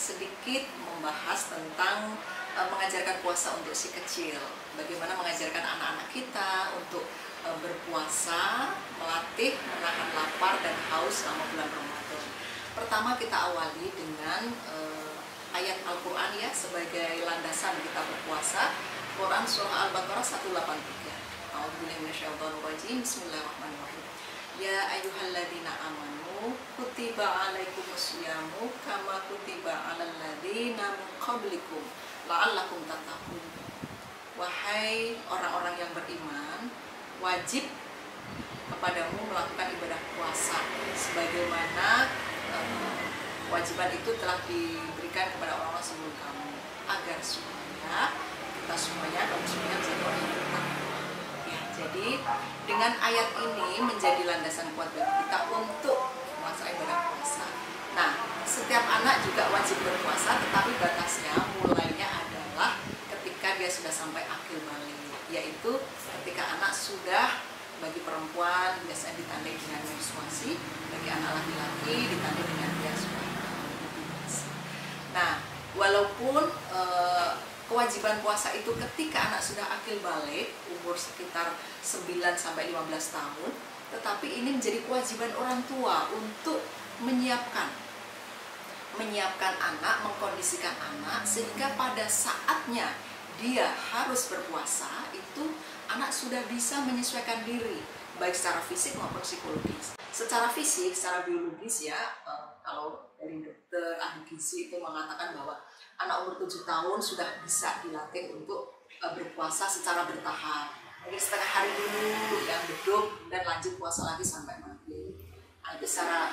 sedikit membahas tentang mengajarkan puasa untuk si kecil. Bagaimana mengajarkan anak-anak kita untuk berpuasa, melatih menahan lapar dan haus selama bulan Ramadan. Pertama kita awali dengan ayat Al-Quran ya sebagai landasan kita berpuasa. Quran Surah Al-Baqarah 183. A'udzubillahi minasyaitonirrajim. Bismillahirrahmanirrahim. Ya ayyuhalladzina amanu kutiba alaikumusyamu kama kutiba alal ladzina min qablikum la'allakum tattaqun. Wahai orang-orang yang beriman, wajib kepadamu melakukan ibadah puasa sebagaimana kewajiban itu telah diberikan kepada orang-orang sebelum kamu, agar supaya kita semuanya kaum muslimin menjadi orang yang bertakwa. Ya, jadi dengan ayat ini menjadi landasan kuat bagi kita untuk melaksanakan ibadah puasa. Nah, setiap anak juga wajib berpuasa, tetapi batasnya mulainya adalah ketika dia sudah sampai akil balik, yaitu ketika anak sudah, bagi perempuan biasanya ditandai dengan menstruasi, bagi anak laki-laki ditandai dengan dia sudah menstruasi. Nah, walaupun kewajiban puasa itu ketika anak sudah akil balik, umur sekitar 9-15 tahun, tetapi ini menjadi kewajiban orang tua untuk menyiapkan anak, mengkondisikan anak, sehingga pada saatnya dia harus berpuasa, itu anak sudah bisa menyesuaikan diri, baik secara fisik maupun psikologis. Secara fisik, secara biologis ya, kalau dari dokter ahli gizi itu mengatakan bahwa anak umur 7 tahun sudah bisa dilatih untuk berpuasa secara bertahap. Jadi setengah hari dulu yang beduk dan lanjut puasa lagi sampai maghrib. Itu secara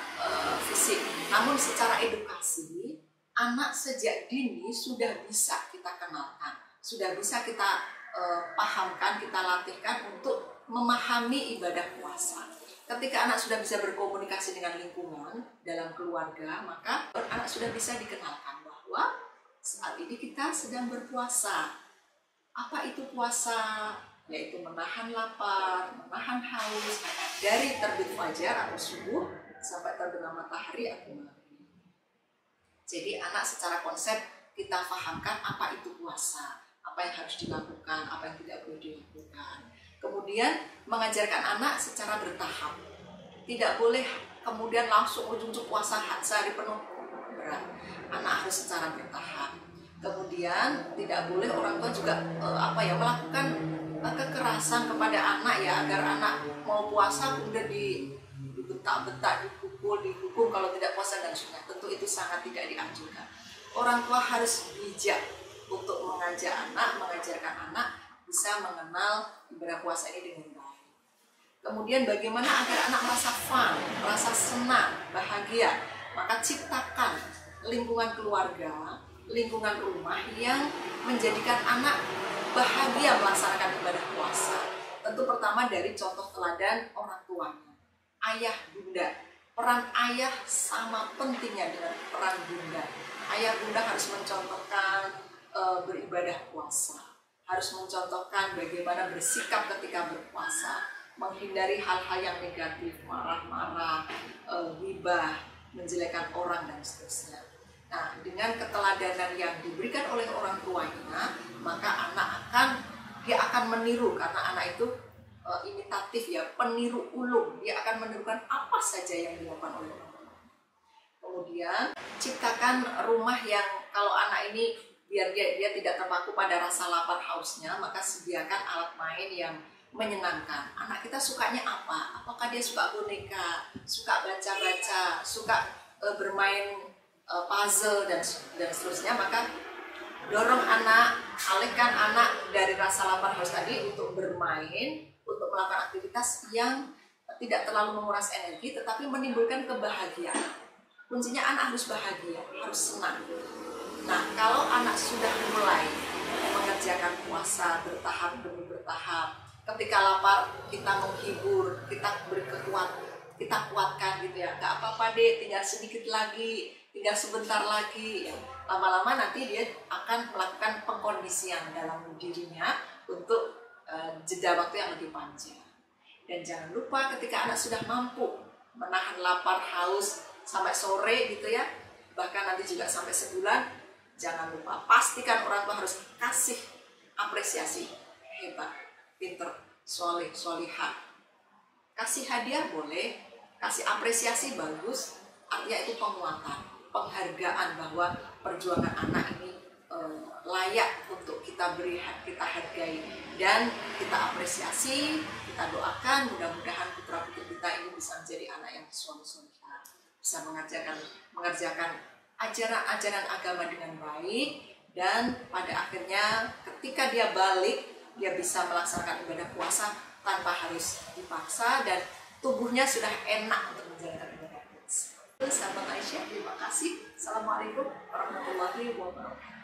fisik. Namun secara edukasi, anak sejak dini sudah bisa kita kenalkan, sudah bisa kita pahamkan, kita latihkan untuk memahami ibadah puasa. Ketika anak sudah bisa berkomunikasi dengan lingkungan dalam keluarga, maka anak sudah bisa dikenalkan bahwa saat ini kita sedang berpuasa. Apa itu puasa? Yaitu menahan lapar, menahan haus dari terbit fajar atau subuh sampai terbenam matahari atau maghrib. Jadi anak secara konsep kita pahamkan apa itu puasa, apa yang harus dilakukan, apa yang tidak boleh dilakukan. Kemudian mengajarkan anak secara bertahap. Tidak boleh kemudian langsung ujung-ujung puasa sehari penuh, berat. Anak harus secara bertahap. Kemudian tidak boleh orang tua juga melakukan kekerasan kepada anak ya, agar anak mau puasa kemudian dibentak-bentak, dihukum kalau tidak puasa dan sebagainya. Tentu itu sangat tidak dianjurkan. Orang tua harus bijak untuk mengajarkan anak bisa mengenal ibadah puasa ini dengan baik. Kemudian bagaimana agar anak merasa fun, merasa senang, bahagia, maka ciptakan lingkungan keluarga, lingkungan rumah yang menjadikan anak bahagia melaksanakan ibadah puasa. Tentu pertama dari contoh teladan orang tuanya, ayah bunda. Peran ayah sama pentingnya dengan peran bunda. Ayah bunda harus mencontohkan beribadah puasa, harus mencontohkan bagaimana bersikap ketika berpuasa, menghindari hal-hal yang negatif, marah-marah, ghibah, menjelekan orang dan seterusnya. Nah, dengan keteladanan yang diberikan oleh orang tuanya, maka dia akan meniru, karena anak itu imitatif ya, peniru ulung. Dia akan menirukan apa saja yang dilakukan oleh orang tua. Kemudian ciptakan rumah yang kalau anak ini biar dia tidak terpaku pada rasa lapar hausnya, maka sediakan alat main yang menyenangkan. Anak kita sukanya apa? Apakah dia suka boneka, suka baca-baca, suka bermain puzzle dan seterusnya? Maka dorong anak, alihkan anak dari rasa lapar haus tadi untuk bermain, untuk melakukan aktivitas yang tidak terlalu menguras energi tetapi menimbulkan kebahagiaan. Kuncinya anak harus bahagia, harus senang. Nah, kalau anak sudah mulai mengerjakan puasa bertahap demi bertahap, ketika lapar kita menghibur, kita kuatkan gitu ya. Gak apa-apa deh, tinggal sedikit lagi, tinggal sebentar lagi. Ya. Lama-lama nanti dia akan melakukan pengkondisian dalam dirinya untuk jeda waktu yang lebih panjang. Dan jangan lupa ketika anak sudah mampu menahan lapar, haus sampai sore gitu ya, bahkan nanti juga sampai sebulan, jangan lupa pastikan orang tua harus kasih apresiasi, hebat, pinter, soleh, solihah. Kasih hadiah boleh, kasih apresiasi bagus, artinya itu penguatan, penghargaan bahwa perjuangan anak ini layak untuk kita beri, kita hargai, dan kita apresiasi, kita doakan mudah-mudahan putra putri kita ini bisa menjadi anak yang soleh-solehah, bisa mengerjakan ajaran-ajaran agama dengan baik, dan pada akhirnya ketika dia balik, dia bisa melaksanakan ibadah puasa tanpa harus dipaksa dan tubuhnya sudah enak untuk menjalankan ibadah puasa. Sahabat Aisyah, terima kasih. Assalamualaikum warahmatullahi wabarakatuh.